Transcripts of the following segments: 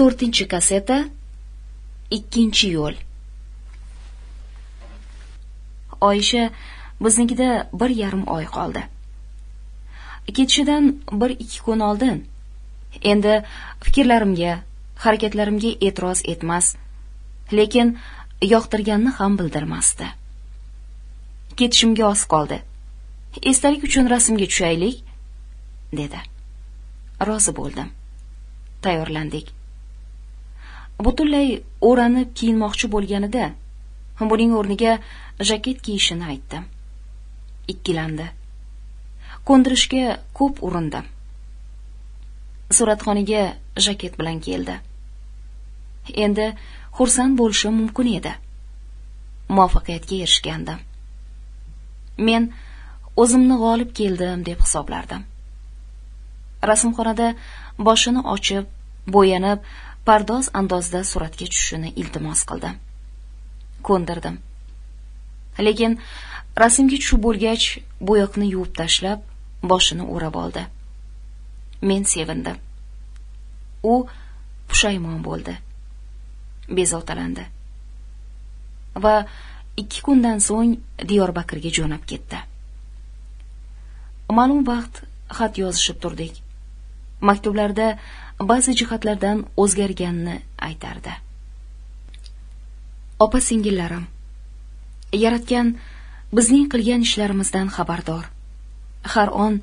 4-kaseta, 2-yo'l. Oyisha biznikida 1,5 oy qoldi. Ketishidan 1-2 kun oldin endi fikrlarimga, harakatlarimga e'tiroz etmas, lekin yoqtirganini ham bildirmasdi. Ketishimga oz qoldi. Esdalik uchun rasmga tushaylik, dedi. Rozi bo'ldim. Tayyorlandik. Butunlay o'ranib kiyinmoqchi bo'lganida, buning o'rniga jaket kiyishini aytdim. Ikkilandi. Ko'ndirishga ko'p urindim. Suratxonaga jaket bilan keldi. Endi xursand bo'lishim mumkin edi. Muvaffaqiyatga erishgandim. Men o'zimni g'olib keldim deb hisoblardim. Rasmxonada boshini ochib, bo'yanib, pardoz andozda suratga tushishini iltimos qildim. Ko'ndirdim. Lekin rasmga tushib bo'lgach, bo'yoqni yuvib tashlab, boshini o'rab oldi. Men sevindim. U pushaymon bo'ldi. Bezovtalandi. Va 2 kundan so'ng Diyorbakirga jo'nab ketdi. Ma'lum vaqt xat yozishib turdik. Maktublarda ba'zi jihatlardan o'zgarganini aytardi. Opa-singillarim, Yaratgan bizning qilgan ishlarimizdan xabardor. Har on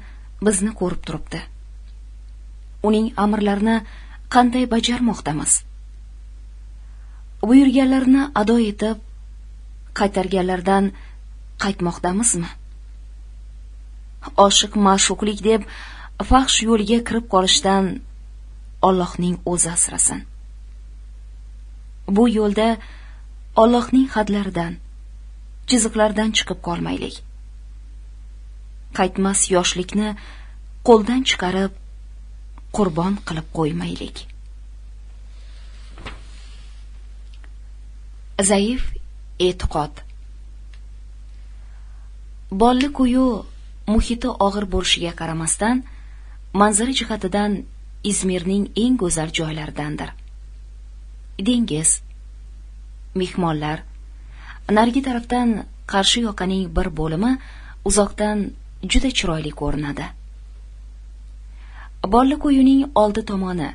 bizni ko'rib turibdi. Uning amrlarini qanday bajarmoqdamiz? Buyurganlarini ado etib, qaytarganlardan qaytmoqdamizmi? Oshiq ma'shuqlik deb fahsh yo'liga kirib qolishdan Allohning o'zi asrasin. Bu yo'lda Allohning hadlaridan, chiziqlardan chiqib qolmaylik. Qaytmas yoshlikni qo'ldan chiqarib qurbon qilib qo'ymaylik. Zaif e'tiqod. Bolli-kuyu muhiti og'ir bo'lishiga qaramasdan, manzara jihatidan Izmirning eng go'zal joylaridandir. Dengiz, mehmonlar, narigi tarafdan qarshi yoqaning bir bo'limi uzoqdan juda chiroyli ko'rinadi. Bolli-kuyuning oldi tomoni,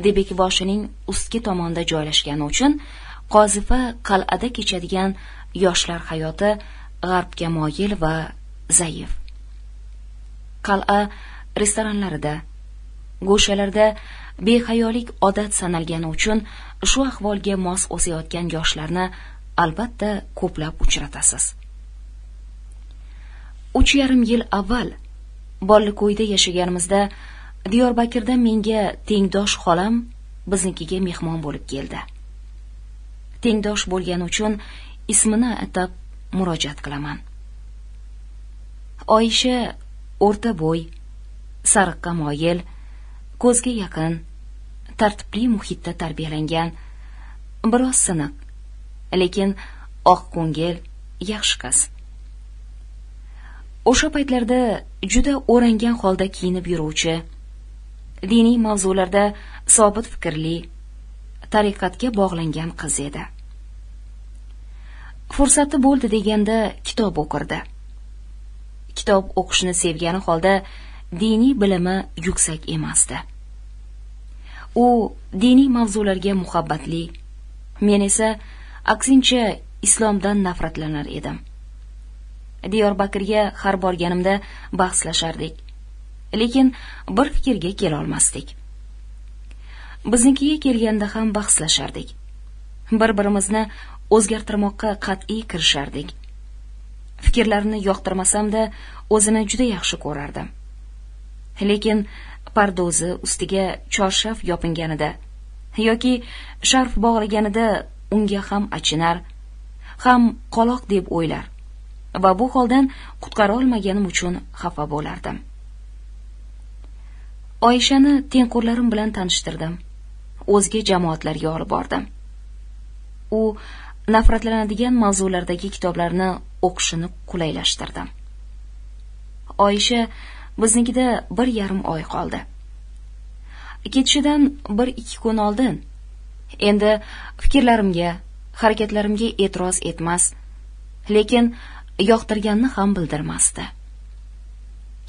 Debekboshining ustki tomonida joylashgani uchun Qozifa qal'ada kechadigan yoshlar hayoti g'arbga moyil va zaif. Qal'a restoranlarida, go'shalarda behayolik odat sanalgani uchun shu ahvolga mos o'sayotgan yoshlarni albatta ko'plab uchratasiz. 3,5 yil avval Bolliqo'yda yashaganimizda Diyorbakirda menga tengdosh xolam biznikiga mehmon bo'lib keldi. Tengdosh bo'lgani uchun ismini atab murojaat qilaman. Oyisha o'rta bo'y, sariqqa moyil, ko'zga yaqin, tartibli muhitda tarbiyalangan, biroz siniq, lekin oq ko'ngil, yaxshi qiz. O'sha paytlarda juda o'rangan holda kiyinib yuruvchi, diniy mavzularda sobit fikrli, tariqatga bog'langan qiz edi. Fursati bo'ldi deganda kitob o'qirdi. Kitob o'qishni sevgani holda diniy bilimi yuksak emasdi. U diniy mavzularga muhabbatli, men esa aksincha islomdan nafratlanar edim. Diyorbakirga har borganimda bahslashardik, lekin bir fikrga kela olmasdik. Biznikiga kelganda ham bahslashardik. Bir-birimizni o'zgartirmoqqa qat'iy kirishardik. Fikrlarini yoqtirmasam-da, o'zini juda yaxshi ko'rardim. Lekin pardozi ustiga chorshof yopinganida yoki sharf bog'laganida unga ham achinar, ham qoloq deb o'ylar va bu holdan qutqara olmaganim uchun xafa bo'lardim. Oyishani tengqurlarim bilan tanishtirdim. O'zga jamoatlarga olib bordim. U nafratlanadigan mavzulardagi kitoblarni o'qishini qulaylashtirdim. Oyisha biznikida 1,5 oy qoldi. ketishidan 1-2 kun oldin endi fikrlarimga, harakatlarimga e'tiroz etmas, lekin yoqtirganini ham bildirmasdi.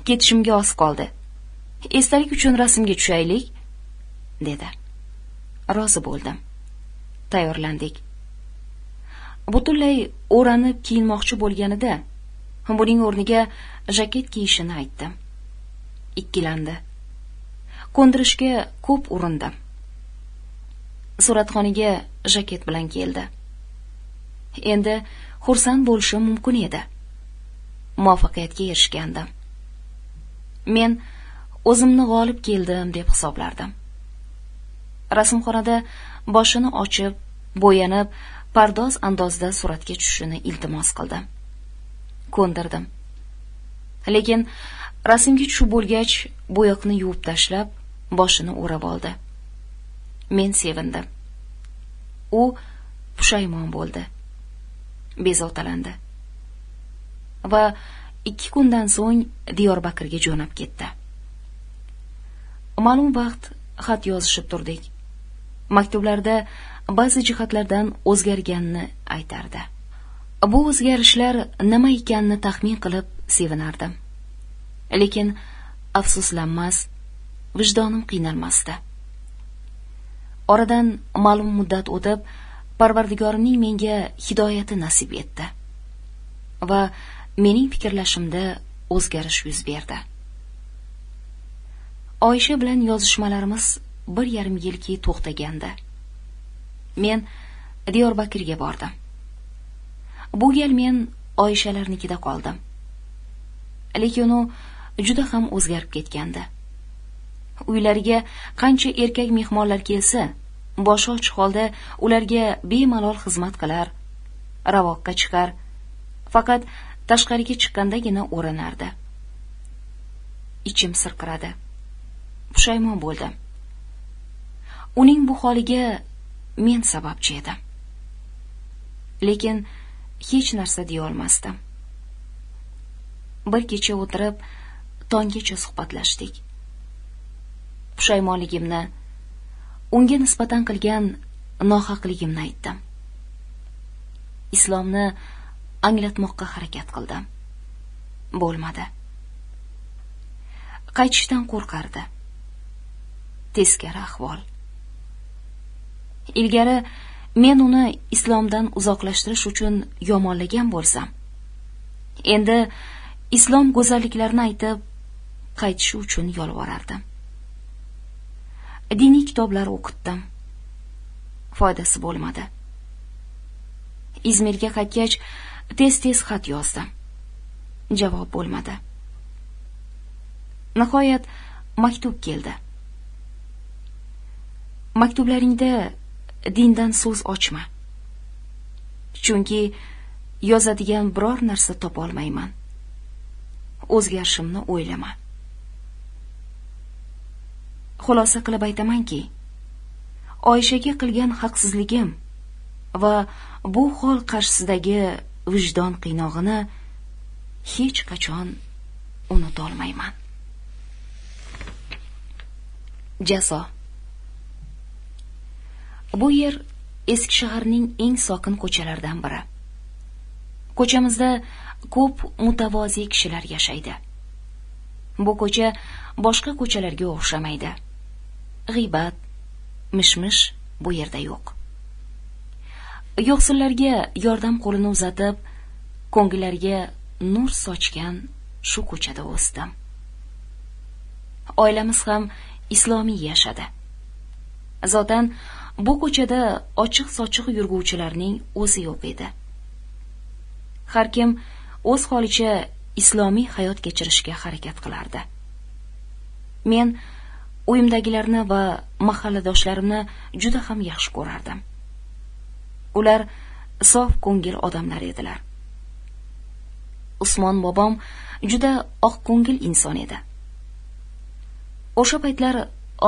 Ketishimga oz qoldi. Esdalik uchun rasmga tushaylik, dedi. Rozi bo'ldim. Tayyorlandik. Butunlay o'ranib kiyinmoqchi bo'lganida, buning o'rniga jaket kiyishini aytdim. Ikkilandi. Ko'ndirishga ko'p urindim. Suratxonaga jaket bilan keldi. Endi xursand bo'lishim mumkin edi. Muvaffaqiyatga erishgandim. Men o'zimni g'olib keldim deb hisoblardim. Rasmxonada boshini ochib, bo'yanib, pardoz andozda suratga tushishini iltimos qildim. Ko'ndirdim. Lekin rasmga tushib bo'lgach, bo'yoqni yuvib tashlab, boshini o'rab oldi. Men sevindim. U pushaymon bo'ldi. Bezovtalandi. Va 2 kundan so'ng Diyorbakirga jo'nab ketdi. Ma'lum vaqt xat yozishib turdik. Maktublarda ba'zi jihatlardan o'zgarganini aytardi. Bu o'zgarishlar nima ekanini taxmin qilib sevinardim. Lekin afsuslanmas, vijdonim qiynalmasdi. Oradan ma'lum muddat o'tib, Parvardigorimning menga hidoyati nasib etdi va mening fikrlashimda o'zgarish yuz berdi. Oysha bilan yozishmalarimiz 1,5 yilki to'xtagandi. Men Diyorbakirga bordim. Bu gal men Oyshalarnikida qoldim. Lekin u juda ham o'zgarib ketgandi. Uylariga qancha erkak mehmonlar kelsa, boshi ochiq holda ularga bemalol xizmat qilar, ravoqqa chiqar, faqat tashqariga chiqqandagina o'ranardi. Ichim sirqiradi. Pushaymon bo'ldim. Uning bu holiga men sababchi edim. Lekin hech narsa deya olmasdim. Bir kecha o'tirib, tonggacha suhbatlashdik. Pushaymonligimni, unga nisbatan qilgan nohaqligimni aytdim. Islomni anglatmoqqa harakat qildim. Bo'lmadi. Qaytishdan qo'rqardi. Teskari ahvol. Ilgari men uni islomdan uzoqlashtirish uchun yomonlagan bo'lsam, endi islom go'zalliklarini aytib qaytishi uchun yolvorardim. Diniy kitoblar o'qitdim. Foydasi bo'lmadi. Izmirga qaytgach, tez-tez xat yozdim. Javob bo'lmadi. Nihoyat maktub keldi. Maktublaringda dindan so'z ochma. Chunki yozadigan biror narsa topa olmayman. O'zgarishimni o'ylama. Xulosa qilib aytamanki, Oyshaga qilgan haqsizligim va bu hol qarshisidagi vijdon qiynog'ini hech qachon unuta olmayman. Jazo. Bu yer eski shaharning eng sokin ko'chalaridan biri. Ko'chamizda ko'p mutavozi kishilar yashaydi. Bu ko'cha boshqa ko'chalarga o'xshamaydi. G'iybat, mishmish bu yerda yo'q. Yo'qsillarga yordam qo'lini uzatib, ko'ngillariga nur sochgan shu ko'chada o'sdim. Oilamiz ham islomiy yashadi. Zotan bu ko'chada ochiq-sochiq yurguvchilarning o'zi yo'q edi. Har kim o'z holicha islomiy hayot kechirishga harakat qilardi. Men uyimdagilarni va mahalladoshlarimni juda ham yaxshi ko'rardim. Ular sof ko'ngil odamlar edilar. Usmon bobom juda oq ko'ngil inson edi. O'sha paytlar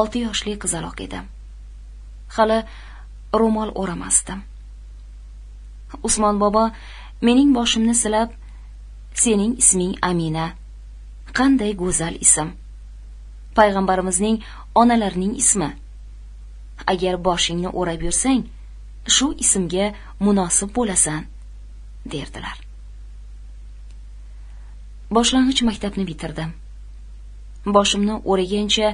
6 yoshli qizaloq edim. Hali ro'mol o'ramasdim. Usmon bobo mening boshimni silab, "Sening isming Amina. Qanday go'zal ism. payg'ambarimizning onalarining ismi. Agar boshingni o'rab yursang, shu ismga munosib bo'lasan, derdilar. Boshlang'ich maktabni bitirdim. Boshimni o'ragancha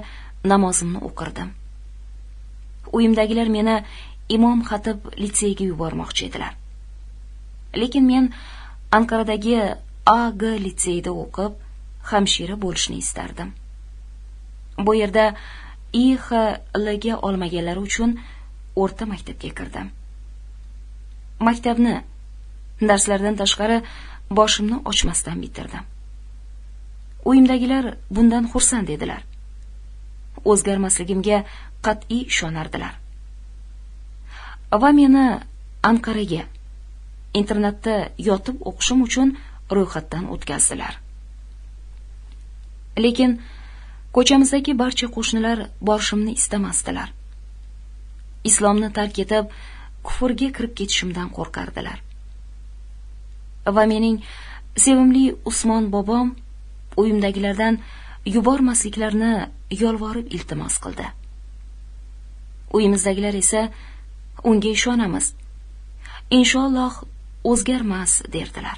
namozimni o'qirdim. Uyimdagilar meni Imom Xatib litseyiga yubormoqchi edilar. Lekin men Anqaradagi AG litseyida o'qib, hamshira bo'lishni istardim. Bu yerda IXLga olmaganlar uchun o'rta maktabga kirdim. Maktabni darslardan tashqari boshimni ochmasdan bitirdim. Uyimdagilar bundan xursand edilar. O'zgarmasligimga qat'iy ishonardilar. Va meni Anqaraga internatda yotib o'qishim uchun ro'yxatdan o'tkazdilar. Lekin ko'chamizdagi barcha qo'shnilar borishimni istamasdilar. Islomni tark etib, kufrga kirib ketishimdan qo'rqardilar. Va mening sevimli Usmon bobom uyimdagilardan yubormasliklarini yolvorib iltimos qildi. Uyimizdagilar esa unga ishonamiz. Inshaalloh o'zgarmas derdilar.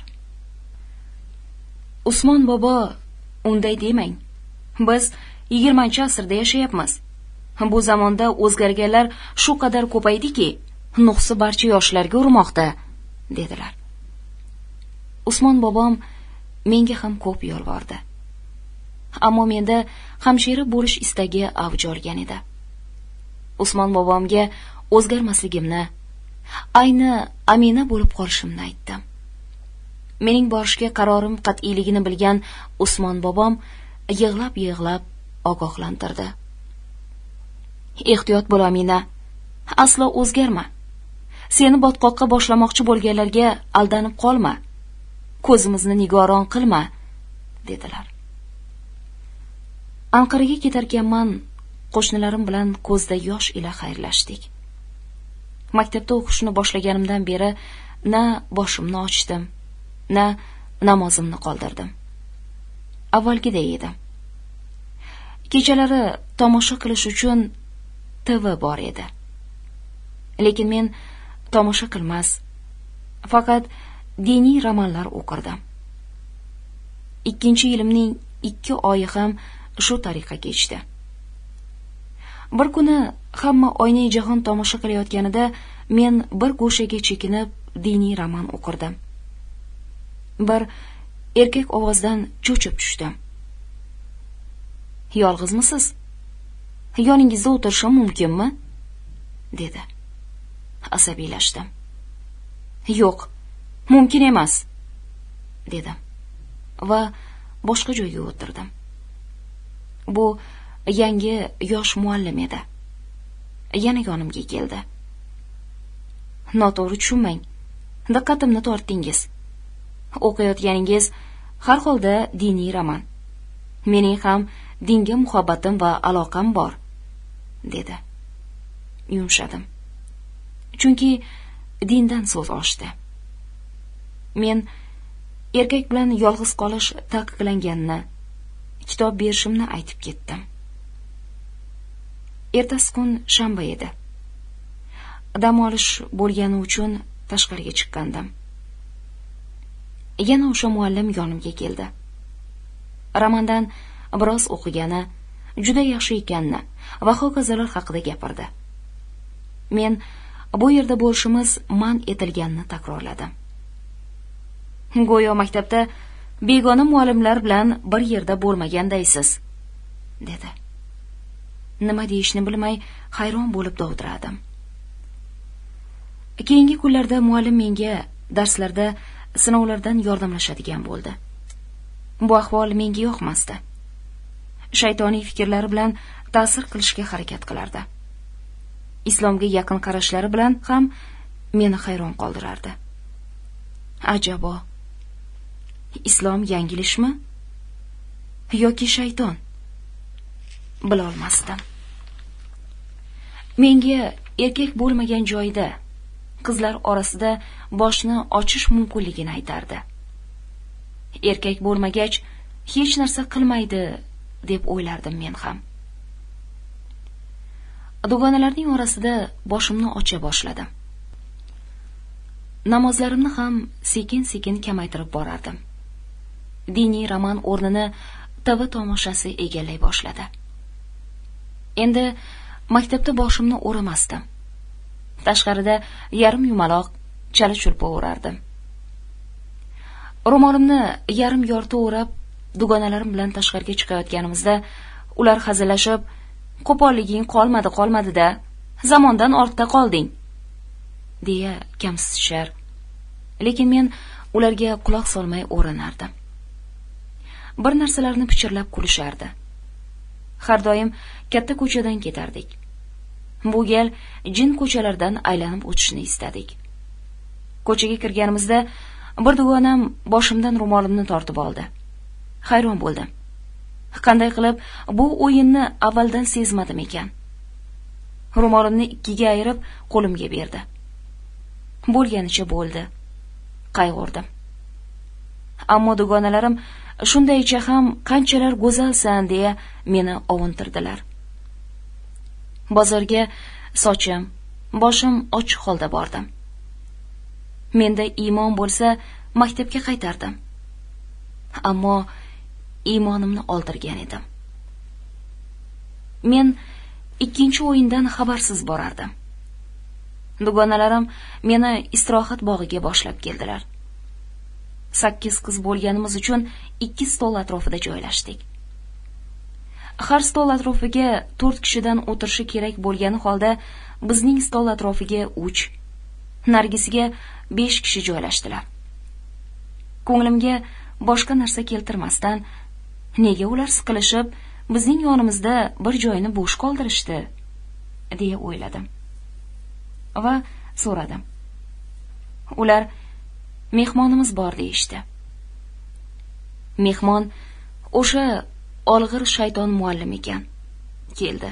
Usmon bobo unday demang. Biz 20-asrda yashayapmiz. Bu zamonda o'zgarganlar shu qadar ko'paydiki, nuqsi barcha yoshlarga urmoqda, dedilar. Usmon bobom menga ham ko'p yolvordi. Ammo menda hamshira bo'lish istagi avj olgan edi. Usmon bobomga o'zgarmasligimni, ayni Amina bo'lib qolishimni aytdim. Mening borishga qarorim qat'iyligini bilgan Usmon bobom yig'lab-yig'lab ogohlantirdi. Ehtiyot bo'l Amina, aslo o'zgarma. Seni botqoqqa boshlamoqchi bo'lganlarga aldanib qolma. Ko'zimizni nigoron qilma, dedilar. Anqaraga ketarkanman, qo'shnilarim bilan ko'zda yosh ila xayrlashdik. Maktabda o'qishni boshlaganimdan beri na boshimni ochdim, na namozimni qoldirdim. Avvalgiday edim. Kechalari tomosha qilish uchun TV bor edi. Lekin men tomosha qilmas, faqat diniy romanlar o'qirdim. 2-yilimning 2 oyi ham shu tariqa kechdi. Bir kuni hamma Oynai jahon tomosha qilayotganida men bir go'shaga chekinib diniy roman o'qirdim. Bir erkak ovozdan cho'chib tushdim. Yolg'izmisiz? Yoningizda o'tirishim mumkinmi? dedi. Asabiylashdim. Yo'q, mumkin emas, dedim va boshqa joyga o'tirdim. Bu yangi yosh muallim edi. Yana yonimga keldi. Noto'g'ri tushunmang. Diqqatimni tortdingiz. O'qiyotganingiz har holda diniy roman. Mening ham dinga muhabbatim va aloqam bor, dedi. Yumshadim. Chunki dindan so'z ochdi. Men erkak bilan yolg'iz qolish taqiqlanganini, kitob berishimni aytib ketdim. Ertasi kun shanba edi. Dam olish bo'lgani uchun tashqariga chiqqandim. Yana o'sha muallim yonimga keldi. Romandan biroz o'qigani, juda yaxshi ekanini va hokazolar haqida gapirdi. Men bu yerda bo'lishimiz man etilganini takrorladim. Go'yo maktabda begona muallimlar bilan bir yerda bo'lmagandaysiz, dedi. Nima deyishni bilmay hayron bo'lib dovdiradim. Keyingi kunlarda muallim menga darslarda sinovlardan yordamlashadigan bo'ldi. Bu ahvol menga yoqmasdi. Shaytoniy fikrlari bilan ta'sir qilishga harakat qilardi. Islomga yaqin qarashlari bilan ham meni hayron qoldirardi. Ajabo, islom yangilishmi yoki shayton? Bilolmasdim. Menga erkak bo'lmagan joyda qizlar orasida boshni ochish mumkinligini aytardi. Erkak bo'lmagach hech narsa qilmaydi deb o'ylardim men ham. Dugonalarning orasida boshimni ocha boshladim. Namozlarimni ham sekin-sekin kamaytirib borardim. Diniy roman o'rnini TV tomoshasi egallay boshladi. Endi maktabda boshimni o'ramasdim. Tashqarida yarim yumaloq chala-chulpa o'rardim. Ro'molimni yarim yorti o'rab, dugonalarim bilan tashqariga chiqayotganimizda ular hazillashib, "Qo'polliging qolmadi-da, zamondan ortda qolding", deya kamsitishar. Lekin men ularga quloq solmay o'ranardim. Bir narsalarni pichirlab kulishardi. Har doim katta ko'chadan ketardik. Bu gal jin ko'chalardan aylanib o'tishni istadik. Ko'chaga kirganimizda bir dugonam boshimdan ro'molimni tortib oldi. Hayron bo'ldim. Qanday qilib bu o'yinni avvaldan sezmadim ekan. Ro'molimni ikkiga ayirib qo'limga berdi. Bo'lganicha bo'ldi. Qayg'urdim. Ammo dugonalarim shundaycha ham qanchalar go'zalsan deya meni ovuntirdilar. Bozorga sochim, boshim ochiq holda bordim. Menda iymon bo'lsa, maktabga qaytardim. Ammo iymonimni oldirgan edim. Men ikkinchi o'yindan xabarsiz borardim. Dugonalarim meni istirohat bog'iga boshlab keldilar. 8 qiz bo'lganimiz uchun 2 stol atrofida joylashdik. Har stol atrofiga 4 kishidan o'tirishi kerak bo'lgani holda bizning stol atrofiga 3, nargisiga 5 kishi joylashdilar. Ko'nglimga boshqa narsa keltirmasdan, nega ular siqilishib bizning yonimizda bir joyni bo'sh qoldirishdi, deya o'yladim. Va so'radim. Ular mehmonimiz bor deyishdi. Mehmon o'sha olg'ir shayton muallim ekan. Keldi.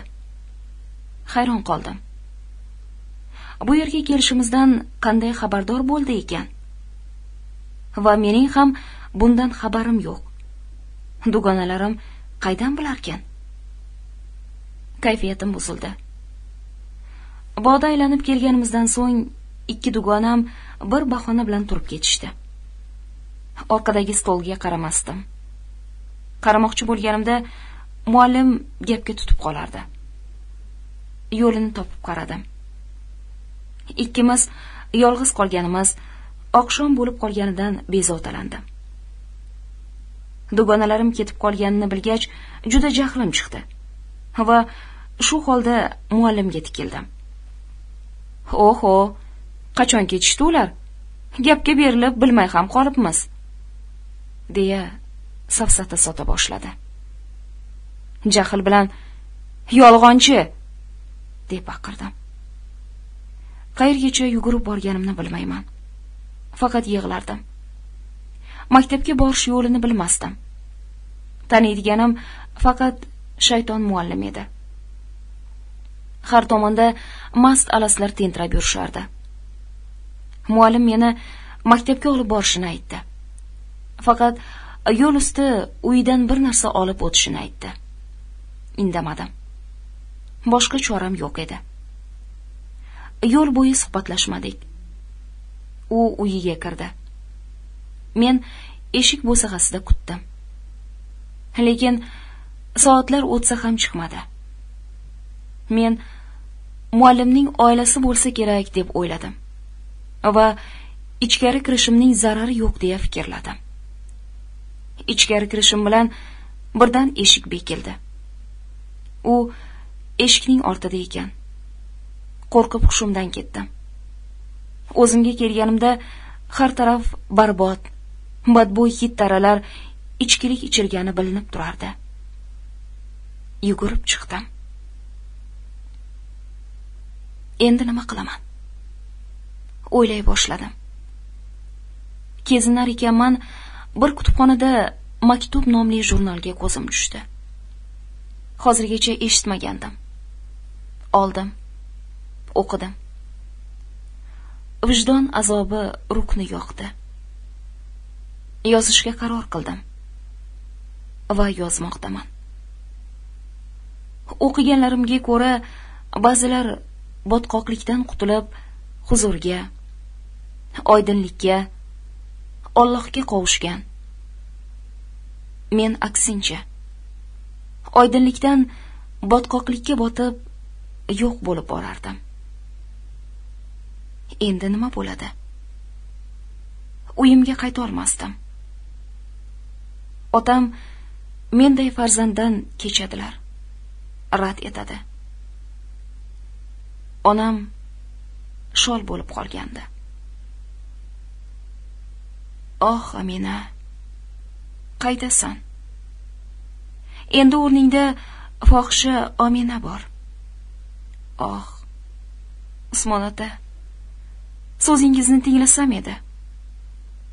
Hayron qoldim. Bu yerga kelishimizdan qanday xabardor bo'ldi ekan? Va mening ham bundan xabarim yo'q. Dugonalarim qaydan bilarkan? Kayfiyatim buzildi. Bog'da aylanib kelganimizdan so'ng 2 dugonam bir bahona bilan turib ketishdi. Orqadagi stolga qaramasdim. Qaramoqchi bo'lganimda muallim gapga tutib qolardi. Yo'lini topib qaradim. Ikkimiz yolg'iz qolganimiz, oqshom bo'lib qolganidan bezovtalandim. Dugonalarim ketib qolganini bilgach, juda jahlim chiqdi va shu holda muallimga tikildim. "Oho, qachon ketishdi ular? Gapga berilib bilmay ham qolibmiz", deya safsata sota boshladi. Jahl bilan "Yolg'onchi!" deb baqirdim. Qayergacha yugurib borganimni bilmayman. Faqat yig'lardim. Maktabga borish yo'lini bilmasdim. Taniydiganim faqat shayton muallim edi. Har tomonda mast alaslar tentirab yurishardi. Muallim meni maktabga olib borishini aytdi. Faqat yo'l usti uyidan bir narsa olib o'tishini aytdi. Indamadim. Boshqa choram yo'q edi. Yo'l bo'yi suhbatlashmadik. U uyiga kirdi. Men eshik bo'sag'asida kutdim. Lekin soatlar o'tsa ham chiqmadi. Men muallimning oilasi bo'lsa kerak deb o'yladim va ichkari kirishimning zarari yo'q deya fikrladim. Ichkari kirishim bilan birdan eshik bekildi. U eshikning ortida ekan. Qo'rqib hushimdan ketdim. O'zimga kelganimda har taraf barbod, badbo'y hid taralar ichkilik ichilgani bilinib turardi. Yugurib chiqdim. Endi nima qilaman? O'ylay boshladim. Kezinar ekanman, bir kutubxonada Maktub nomli jurnalga ko'zim tushdi. Hozirgacha eshitmagandim. Oldim, o'qidim. Vijdon azobi rukni yoqdi. Yozishga qaror qildim va yozmoqdaman. O'qiganlarimga ko'ra, ba'zilar botqoqlikdan qutulib huzurga, oydinlikka, Allohga qovushgan. Men aksincha, oydinlikdan botqoqlikka botib yo'q bo'lib borardim. Endi nima bo'ladi? Uyimga qayta olmasdim. Otam menday farzanddan kechadilar, rad etadi. Onam shol bo'lib qolgandi. Oh, Amina, qaydasan? Endi o'rningda fohisha Amina bor. Oh, Usmon ota, so'zingizni tinglasam edi.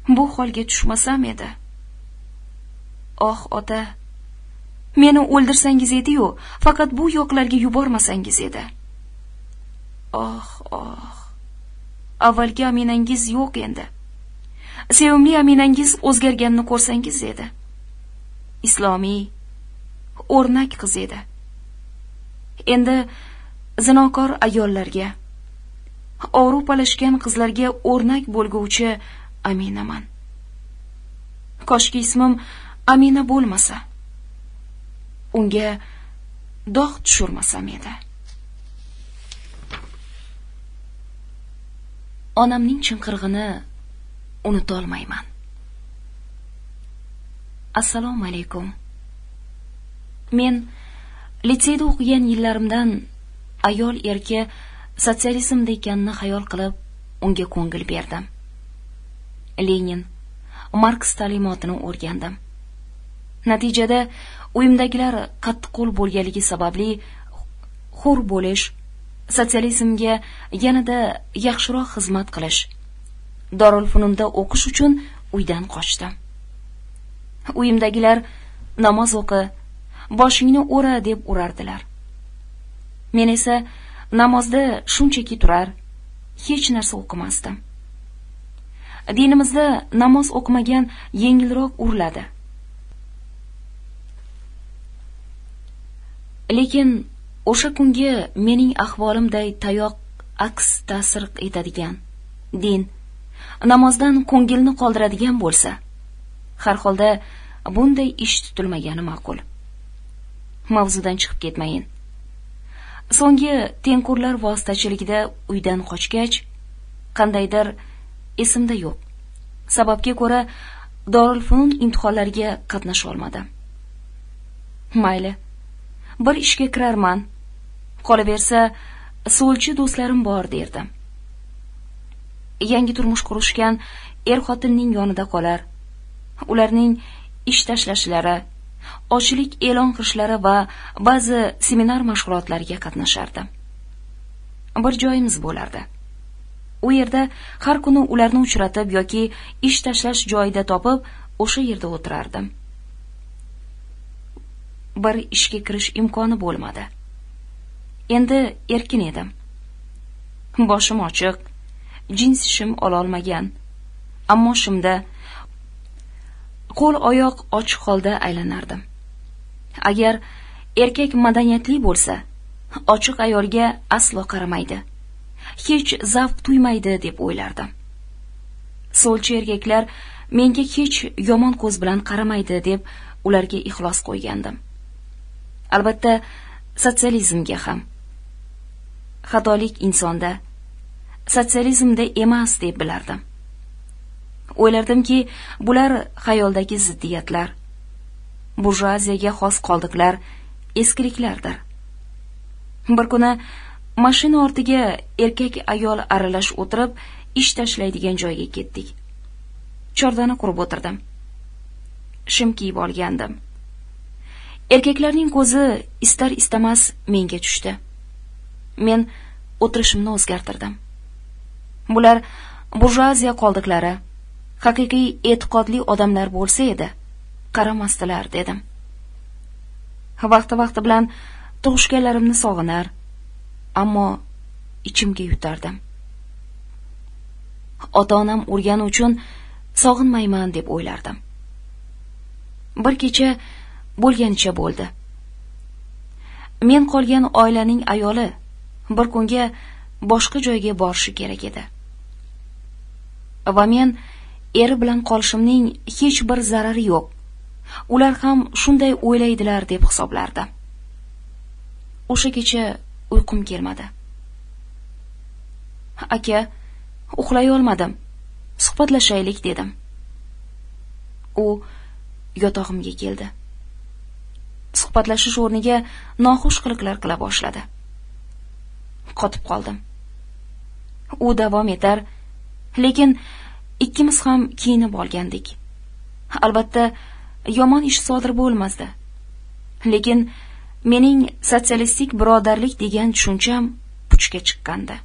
Bu holga tushmasam edi. Oh, ota, meni o'ldirsangiz edi-yu, faqat bu yoqlarga yubormasangiz edi. Oh, avvalgi Aminangiz yo'q endi. Sevimli Aminangiz o'zgarganini ko'rsangiz edi. Islomiy, o'rnak qiz edi. Endi zinokor ayollarga, Avrupalashgan qizlarga o'rnak bo'lguvchi Aminaman. Koshki ismim Amina bo'lmasa, unga dog' tushurmasam edi. Onamning chinqirig'ini unutolmayman. Assalomu alaykum. Men litseyda o'qigan yillarimdan ayol erki sotsializmda ekanini xayol qilib, unga ko'ngil berdim. Lenin, Marks ta'limotini o'rgandim. Natijada uyimdagilar qattiqqo'l bo'lganligi sababli xur bo'lish, sotsializmga yanada yaxshiroq xizmat qilish, Dorulfununda o'qish uchun uydan qochdim. Uyimdagilar namoz o'qi, boshingni o'ra deb urardilar. Men esa namozda shunchaki turar, hech narsa o'qimasdim. Dinimizda namoz o'qimagan yengilroq uriladi. Lekin o'sha kungi mening ahvolimday tayoq aks ta'sir etadigan din namozdan ko'ngilni qoldiradigan bo'lsa, har holda bunday ish tutilmagani ma'qul. Mavzudan chiqib ketmayin. So'nggi tengqurlar vositachiligida uydan qochgach, qandaydir esimda yo'q. Sababga ko'ra Dorulfunun imtihonlariga qatnasha olmadim. Mayli, bir ishga kirarman. Qolaversa, so'lchi do'stlarim bor derdim. Yangi turmush qurishgan er-xotinning yonida qolar. Ularning ish tashlashlari, ochlik e'lon qilishlari va ba'zi seminar mashg'ulotlariga qatnashardim. Bir joyimiz bo'lardi. U yerda har kuni ularni uchratib yoki ish tashlash joyida topib, o'sha yerda o'tirardim. Bir ishga kirish imkoni bo'lmadi. Endi erkin edim. Boshim ochiq, jins shim ola olmagan, ammo shimda qo'l oyoq ochiq holda aylanardim. Agar erkak madaniyatli bo'lsa, ochiq ayolga aslo qaramaydi, hech zavq tuymaydi deb o'ylardim. So'lchi erkaklar menga hech yomon ko'z bilan qaramaydi deb ularga ixlos qo'ygandim. Albatta, sotsializmga ham. Xatolik insonda, sotsializmda emas deb bilardim. O'ylardimki, bular xayoldagi ziddiyatlar, burjuaziyaga xos qoldiqlar, eskiliklardir. Bir kuni mashina ortiga erkak ayol aralash o'tirib, ish tashlaydigan joyga ketdik. Chordana qurib o'tirdim. Shim kiyib olgandim. Erkaklarning ko'zi istar istamas menga tushdi. Men o'tirishimni o'zgartirdim. Bular burjuaziya qoldiqlari, haqiqiy e'tiqodli odamlar bo'lsa edi, qaramasdilar dedim. Vaqti bilan tug'ishganlarimni sog'inar, ammo ichimga yutardim. Ota-onam urgani uchun sog'inmayman deb o'ylardim. Bir kecha bo'lganicha bo'ldi. Men qolgan oilaning ayoli bir kunga boshqa joyga borishi kerak edi. Va men eri bilan qolishimning hech bir zarari yo'q. Ular ham shunday o'ylaydilar deb hisoblardim. O'sha kecha uyqum kelmadi. Aka, uxlay olmadim. Suhbatlashaylik dedim. U yotog'imga keldi. Suhbatlashish o'rniga noxush qiliqlar qila boshladi. Qotib qoldim. U davom etar, lekin ikkimiz ham kiyinib olgandik. Albatta, yomon ish sodir bo'lmasdi. Lekin mening sotsialistik birodarlik degan tushuncham puchga chiqqandi.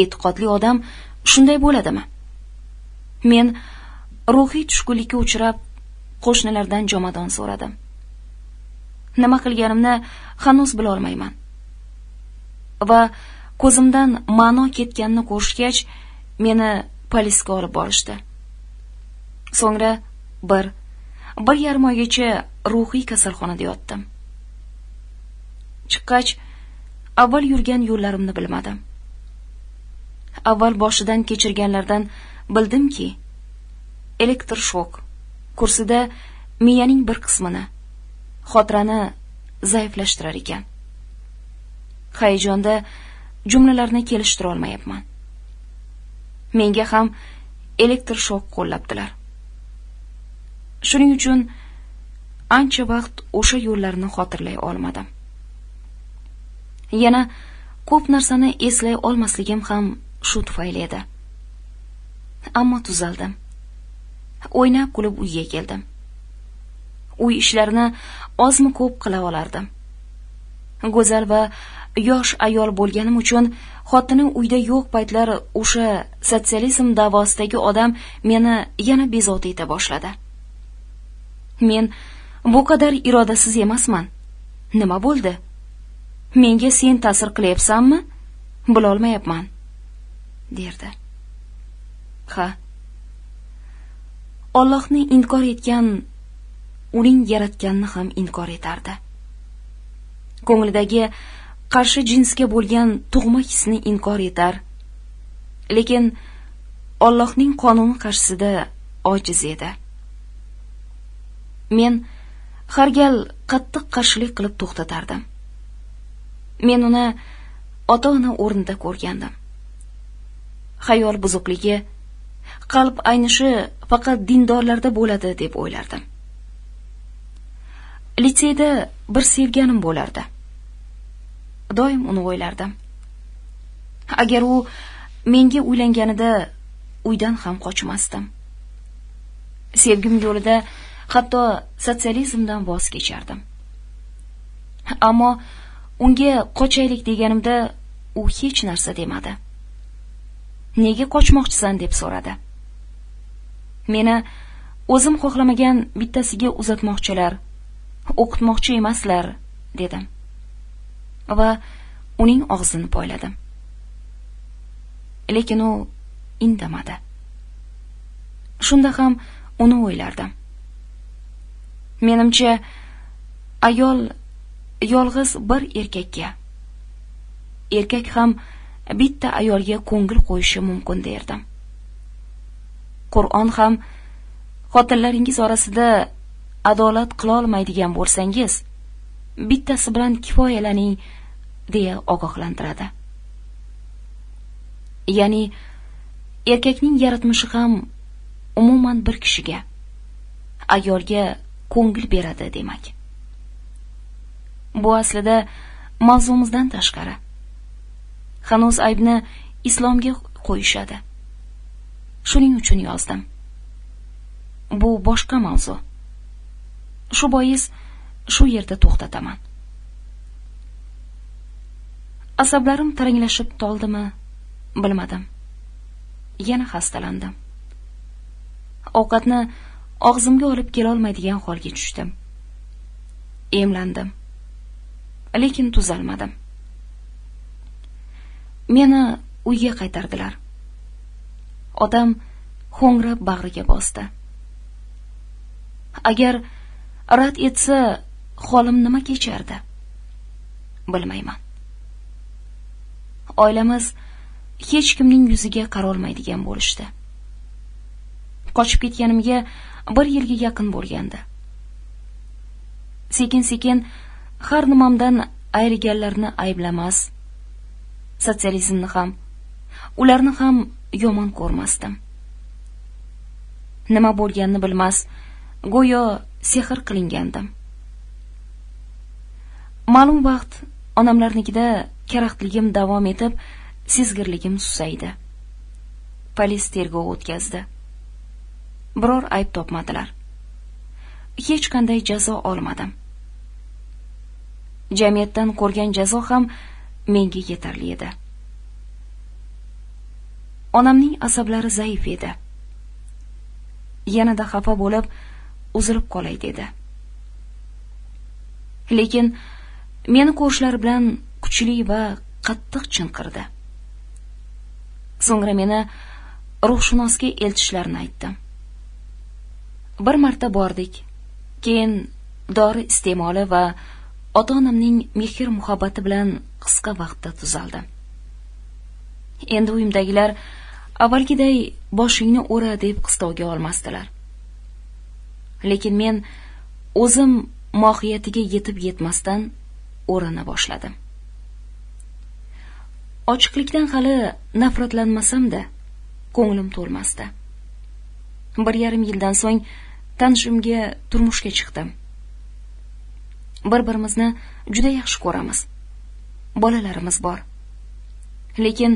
E'tiqodli odam shunday bo'ladimi? Men ruhiy tushkunlikka uchrab, qo'shnilardan jomadon so'radim. Nima qilganimni hanuz bila olmayman. Va ko'zimdan ma'no ketganini ko'rishgach, meni polisga olib borishdi. So'ngra bir yarim oygacha ruhiy kasalxonada yotdim. Chiqqach, avval yurgan yo'llarimni bilmadim. Avval boshidan kechirganlardan bildimki, elektroshok kursida miyaning bir qismini, xotirani zaiflashtirar ekan. Hayajonda jumlalarni kelishtira olmayapman. Menga ham elektroshok qo'llabdilar. Shuning uchun ancha vaqt o'sha yo'llarni xotirlay olmadim. Yana ko'p narsani eslay olmasligim ham shu tufayli edi. Ammo tuzaldim. O'ynab kulib uyga keldim. Uy ishlarini ozmi ko'p qila olardim. Go'zal va yosh ayol bo'lganim uchun xotini uyda yo'q paytlar o'sha sotsializm da'vosidagi odam meni yana bezovta eta boshladi. Men bu qadar irodasiz emasman. Nima bo'ldi? Menga sen ta'sir qilyapsanmi? Bilolmayapman, derdi. Ha. Allohni inkor etgan uning yaratganini ham inkor etardi. Ko'nglidagi qarshi jinsga bo'lgan tug'ma hisni inkor etar. Lekin Allohning qonuni qarshisida ojiz edi. Men har gal qattiq qarshilik qilib to'xtatardim. Men uni ota-ona o'rnida ko'rgandim. Xayol buzuqligi, qalb aynishi faqat dindorlarda bo'ladi deb o'ylardim. Litseyda bir sevganim bo'lardi. Doim uni o'ylardim. Agar u menga uylanganida uydan ham qochmasdim. Sevgim yo'lida hatto sotsializmdan voz kechardim. Ammo unga qochaylik deganimda u hech narsa demadi. Nega qochmoqchisan deb so'radi. Meni o'zim xohlamagan bittasiga uzatmoqchilar, o'qitmoqchi emaslar, dedim. Va uning og'zini poyladim. Lekin u indamadi. Shunda ham uni o'ylardim. Menimcha, ayol yolg'iz bir erkakka, erkak ham bitta ayolga ko'ngil qo'yishi mumkin derdim. Qur'on ham xotinlaringiz orasida adolat qila olmaydigan bo'lsangiz, bittasi bilan kifoyalaning deya ogohlantiradi. Ya'ni erkakning yaratmishi ham umuman bir kishiga, ayolga ko'ngil beradi demak. Bu aslida mavzumizdan tashqari. Hanuz aybni islomga qo'yishadi. Shuning uchun yozdim. Bu boshqa mavzu. Shu bois shu yerda to'xtataman. Asablarim taranglashib toldimi, bilmadim. Yana xastalandim. Ovqatni og'zimga olib kela olmaydigan holga tushdim. Emlandim. Lekin tuzalmadim. Meni uyga qaytardilar. Otam ho'ngrab bag'riga bosdi. Agar rad etsa, holim nima kechardi? Bilmayman. oilamiz hech kimning yuziga qarolmaydigan bo'lishdi. Qochib ketganimga 1 yilga yaqin bo'lgandi. Sekin-sekin har nimamdan ayriganlarni ayblamas, sotsializmni ham, ularni ham yomon ko'rmasdim. Nima bo'lganini bilmas, go'yo sehr qilingandim. Ma'lum vaqt onamlarnikida karaxtligim davom etib, sezgirligim susaydi. Polis tergov o'tkazdi. Biror ayb topmadilar. Hech qanday jazo olmadim. Jamiyatdan ko'rgan jazo ham menga yetarli edi. Onamning asablari zaif edi. Yanada xafa bo'lib, uzilib qolay dedi. Lekin meni ko'rishlari bilan kuchli va qattiq chinqirdi. So'ngra meni ruhshunosga eltishlarini aytdim. Bir marta bordik. Keyin dori iste'moli va ota-onamning mehr muhabbati bilan qisqa vaqtda tuzaldi. Endi uyimdagilar avvalgiday boshingni o'ra deb qistovga olmasdilar. Lekin men o'zim mohiyatiga yetib yetmasdan o'rana boshladim. Ochiqlikdan hali nafratlanmasam-da, ko'nglim to'lmasdi. 1,5 yildan so'ng tanishimga turmushga chiqdim. Bir-birimizni juda yaxshi ko'ramiz. Bolalarimiz bor. Lekin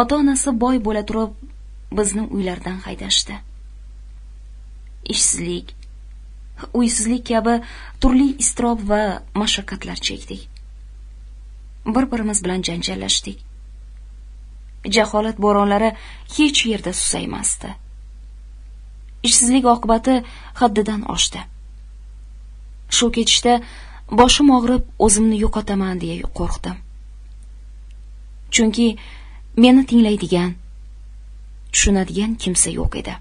ota-onasi boy bo'la turib, bizni uylardan haydashdi. Ishsizlik, uysizlik kabi turli iztirob va mashaqqatlar chekdik. Bir-birimiz bilan janjallashdik. Jaholat bo'ronlari hech yerda susaymasdi. Ishsizlik oqibati haddidan oshdi. Shu ketishda boshim og'rib, o'zimni yo'qotaman deya qo'rqdim. Chunki meni tinglaydigan, tushunadigan kimsa yo'q edi.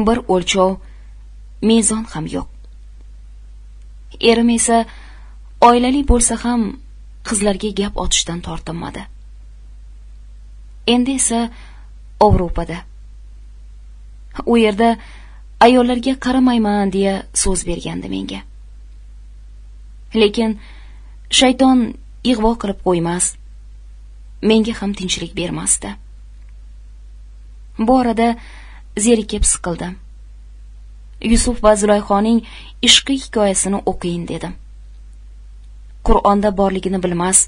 Bir o'lchov, mezon ham yo'q. Erim esa oilali bo'lsa ham qizlarga gap otishdan tortinmadi. Endi esa Yevropada. U yerda ayollarga qaramayman deya so'z bergandi menga. Lekin shayton ig'vo qilib qo'ymas, menga ham tinchlik bermasdi. Bu orada zerikib siqildim. Yusuf va Zulayxoning ishqiy hikoyasini o'qiyin dedim. Qur'onda borligini bilmas,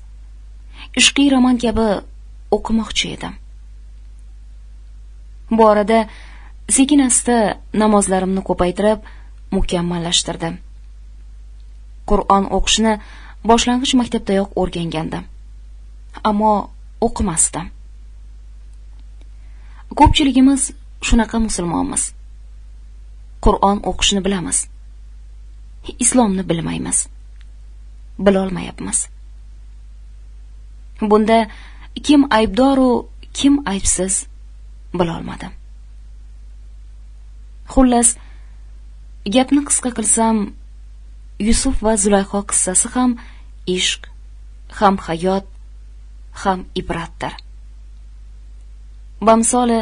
ishqiy roman kabi o'qimoqchi edim. Bu orada sekin-asta namozlarimni ko'paytirib, mukammallashtirdim. Qur'on o'qishni boshlang'ich maktabdayoq o'rgangandim. Ammo o'qimasdim. Ko'pchiligimiz shunaqa musulmonmiz. Qur'on o'qishni bilamiz. Islomni bilmaymiz. Bilolmayapmiz. Bunda kim aybdor u kim aybsiz bilolmadim. Xullas, gapni qisqa qilsam, Yusuf va Zulayxo qissasi ham ishq, ham hayot, ham ibratdir. Bamsoli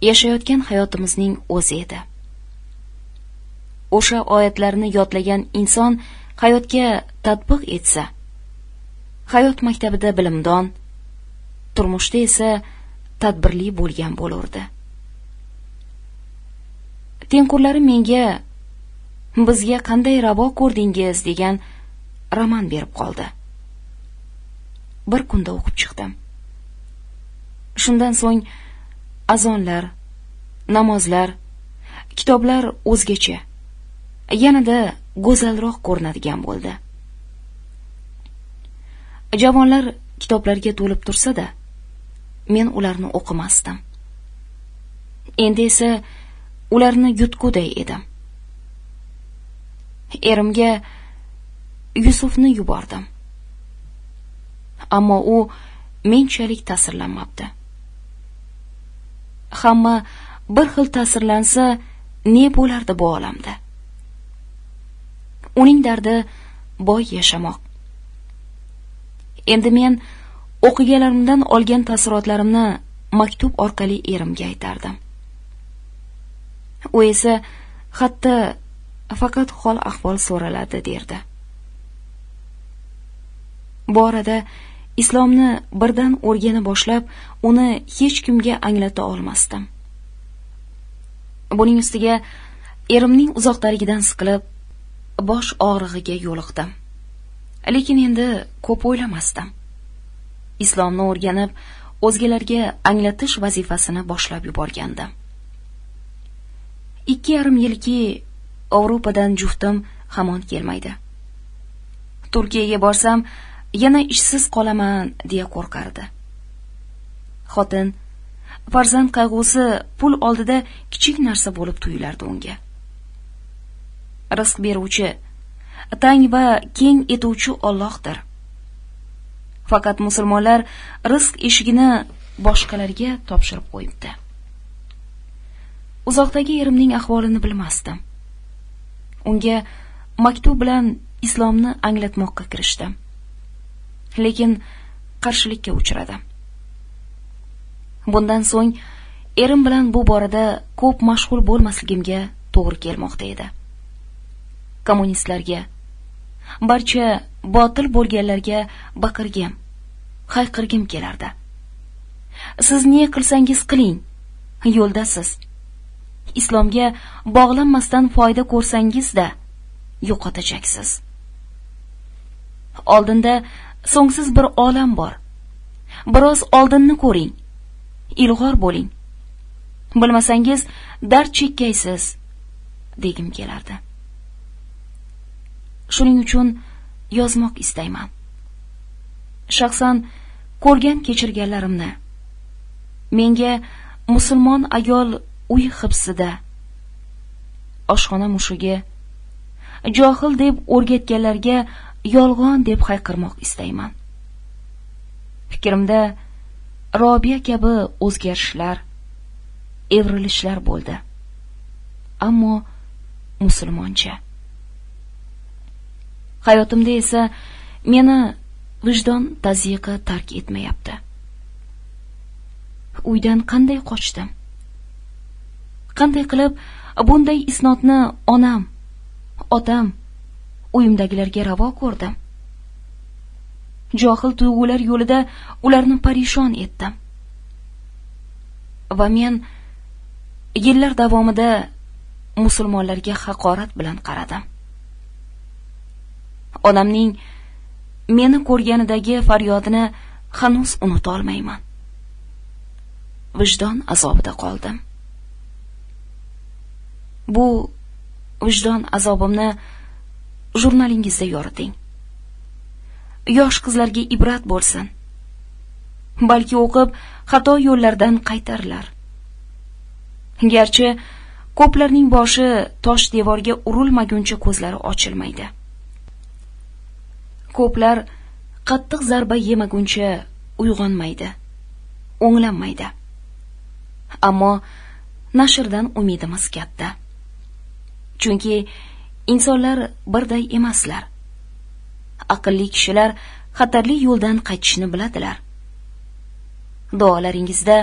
yashayotgan hayotimizning o'zi edi. O'sha oyatlarni yodlagan inson hayotga tatbiq etsa, hayot maktabida bilimdon, turmushda esa tadbirli bo'lgan bo'lardi. Tengqurlarim menga bizga qanday ravo ko'rdingiz degan roman berib qoldi. Bir kunda o'qib chiqdim. Shundan so'ng azonlar, namozlar, kitoblar o'zgacha, yanada go'zalroq ko'rinadigan bo'ldi. Javonlar kitoblarga to'lib tursa-da, men ularni o'qimasdim. Endi esa ularni yutquday edim. Erimga Yusufni yubordim. Ammo u menchalik ta'sirlanmabdi. Hamma bir xil ta'sirlansa, ne bo'lardi bu olamda? Uning dardi boy yashamoq. Endi men o'qiganlarimdan olgan taassurotlarimni maktub orqali erimga aytardim. U esa hatto faqat hol ahvol so'raladi derdi. Bu orada islomni birdan o'rgana boshlab, uni hech kimga anglata olmasdim. Buning ustiga erimning uzoqdaligidan siqilib, bosh og'rig'iga yo'liqdim. Lekin endi ko'p o'ylamasdim. Islomni o'rganib, o'zgalarga anglatish vazifasini boshlab yuborgandim. 2,5 yilki Yevropadan juftim hamon kelmaydi. Turkiyaga borsam, yana ishsiz qolaman deya qo'rqardi. Xotin, farzand qayg'usi pul oldida kichik narsa bo'lib tuyulardi unga. Rizq beruvchi, tang va keng etuvchi Allohdir. Faqat musulmonlar rizq eshigini boshqalarga topshirib qo'yibdi. Uzoqdagi erimning ahvolini bilmasdim. Unga maktub bilan islomni anglatmoqqa kirishdim. Lekin qarshilikka uchradim. Bundan so'ng erim bilan bu borada ko'p mashg'ul bo'lmasligimga to'g'ri kelmoqda edi. Kommunistlarga, barcha botil bo'lganlarga baqirgim, hayqirgim kelardi. Siz ne qilsangiz qiling, yo'ldasiz. Islomga bog'lanmasdan foyda ko'rsangiz-da yo'qotajaksiz. Oldinda so'ngsiz bir olam bor. Biroz oldinni ko'ring. Ilg'or bo'ling. Bilmasangiz dard chekkaysiz, degim kelardi. Shuning uchun yozmoq istayman. Shaxsan ko'rgan kechirganlarimni. Menga musulmon ayol uy hibsida, oshxona mushugi, johil deb o'rgatganlarga yolg'on deb hayqirmoq istayman. Fikrimda Robiya kabi o'zgarishlar, evrilishlar bo'ldi. Ammo musulmoncha. Hayotimda esa meni vijdon tazyiqi tark etmayapti. Uydan qanday qochdim? Qanday qilib bunday isnodni onam, otam, uyimdagilarga ravo ko'rdim? Johil tuyg'ular yo'lida ularni parishon etdim. Va men yillar davomida musulmonlarga haqorat bilan qaradim. Onamning meni ko'rganidagi faryodini hanuz unuta olmayman. Vijdon azobida qoldim. Bu vijdon azobimni jurnalingizda yoriting. Yosh qizlarga ibrat bo'lsin. Balki o'qib xato yo'llardan qaytarlar. Garchi ko'plarning boshi tosh devorga urilmaguncha ko'zlari ochilmaydi. Ko'plar qattiq zarba yemaguncha uyg'onmaydi, o'nglanmaydi. Ammo nashrdan umidimiz katta. Chunki insonlar birday emaslar. Aqlli kishilar xatarli yo'ldan qaytishni biladilar. Duolaringizda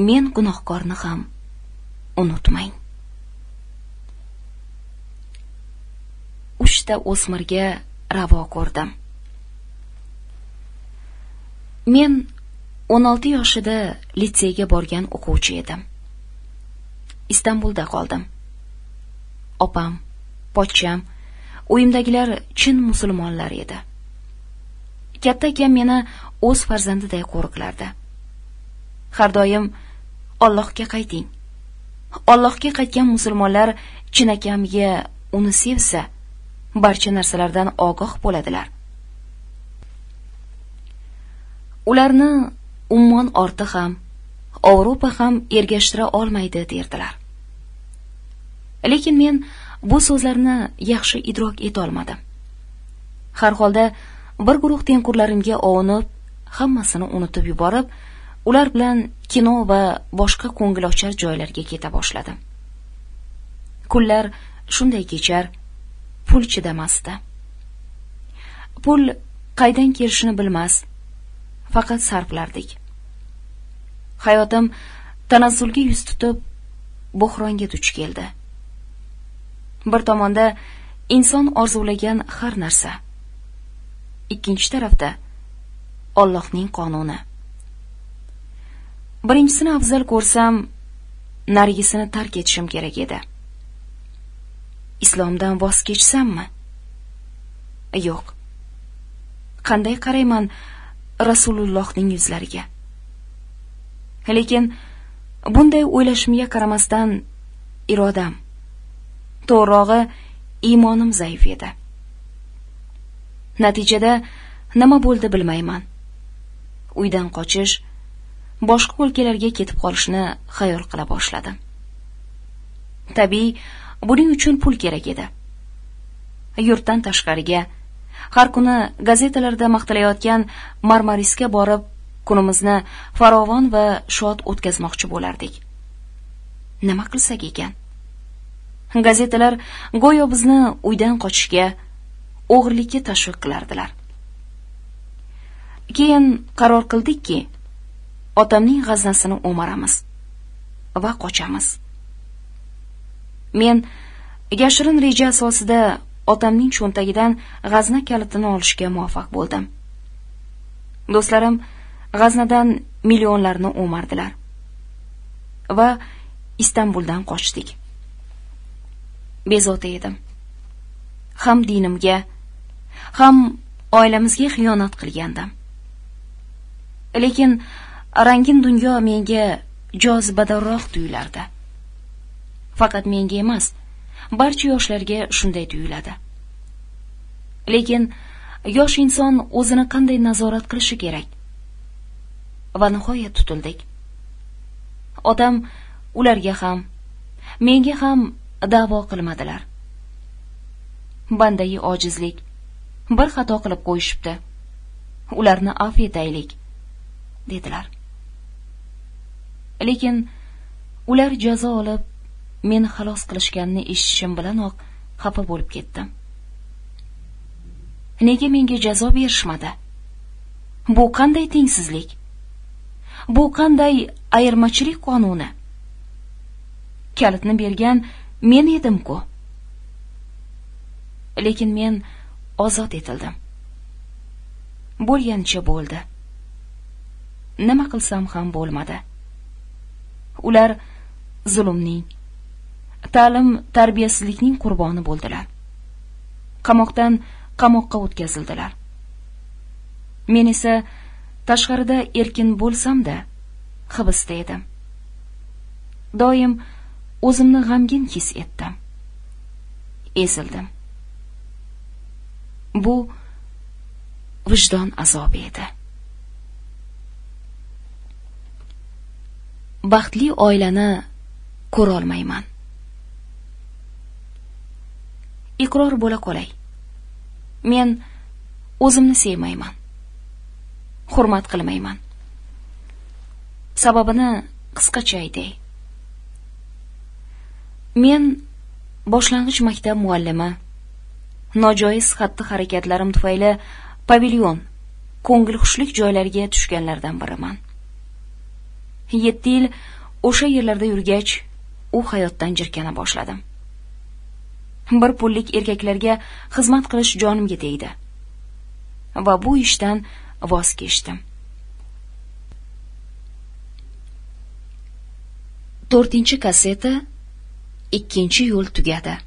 men gunohkorni ham unutmang. 3 ta o'smirga ravo ko'rdim. Men 16 yoshida litseyga borgan o'quvchi edim. Istanbulda qoldim. Opam, pochcham, uyimdagilar chin musulmonlar edi. Katta akam meni o'z farzandiday qo'riqlardi. Har doim Allohga qayting. Allohga qaytgan musulmonlar chin akamga uni sevsa, barcha narsalardan ogoh bo'ladilar. Ularni Ummon orti ham, Yevropa ham ergashtira olmaydi derdilar. Lekin men bu so'zlarni yaxshi idrok eta olmadim. Har holda bir guruh tengqurlarimga ovunib, hammasini unutib yuborib, ular bilan kino va boshqa ko'ngilochar joylarga keta boshladim. Kunlar shunday kechar, pul chidamasdi. Pul qaydan kelishini bilmas faqat sarflardik. Hayotim tanazzulga yuz tutib buhronga duch keldi. Bir tomonda inson orzulagan har narsa, ikkinchi tarafda Allohning qonuni. Birinchisini afzal ko'rsam, narigisini tark etishim kerak edi. Islomdan voz kechsammi? Yo'q. Qanday qarayman Rasulullohning yuzlariga? Lekin bunday o'ylashimga qaramasdan irodam, to'g'rog'i iymonim zaif edi. Natijada nima bo'ldi bilmayman. Uydan qochish, boshqa o'lkalarga ketib qolishni xayol qila boshladim. Tabiiy, buning uchun pul kerak edi. Yurtdan tashqariga, har kuni gazetalarda maqtalayotgan Marmarisga borib, kunimizni farovon va shod o'tkazmoqchi bo'lardik. Nima qilsak ekan? Gazetalar go'yo bizni uydan qochishga, o'g'irlikka tashviq qilardilar. Keyin qaror qildikki, otamning g'aznasini o'maramiz va qochamiz. Men yashirin reja asosida otamning cho'ntagidan g'azna kalitini olishga muvaffaq bo'ldim. Do'stlarim g'aznadan millionlarni o'mardilar va Istanbuldan qochdik. Bezovta edim. Ham dinimga, ham oilamizga xiyonat qilgandim. Lekin rangin dunyo menga jozibadorroq tuyulardi. Faqat menga emas, barcha yoshlarga shunday tuyuladi. Lekin yosh inson o'zini qanday nazorat qilishi kerak? Va nihoyat tutildik. Otam ularga ham, menga ham da'vo qilmadilar. Bandai ojizlik, bir xato qilib qo'yishibdi. Ularni afv etaylik, dedilar. Lekin ular jazo olib, meni xalos qilishganini eshitishim bilanoq xafa bo'lib ketdim. Nega menga jazo berishmadi? Bu qanday tengsizlik? Bu qanday ayirmachilik qonuni? Kalitni bergan men edim-ku. Lekin men ozod etildim. Bo'lgancha bo'ldi. Nima qilsam ham bo'lmadi. Ular zulmning, ta'lim tarbiyasizlikning qurboni bo'ldilar. Qamoqdan qamoqqa o'tkazildilar. Men esa tashqarida erkin bo'lsam-da, hibsda edim. Doim o'zimni g'amgin his etdim. Ezildim. Bu vijdon azobi edi. Baxtli oilani ko'ra olmayman. Iqror bo'la qolay. Men o'zimni sevmayman. Hurmat qilmayman. Sababini qisqacha aytay. Men boshlang'ich maktab muallimi, nojoiz xatti-harakatlarim tufayli pavilyon, ko'ngilxushlik joylariga tushganlardan biriman. 7 yil o'sha yerlarda yurgach, u hayotdan jirkana boshladim. Bir pullik erkaklarga xizmat qilish jonimga tegdi va bu ishdan voz kechdim. 4-kasseta 2-yo'l tugadi.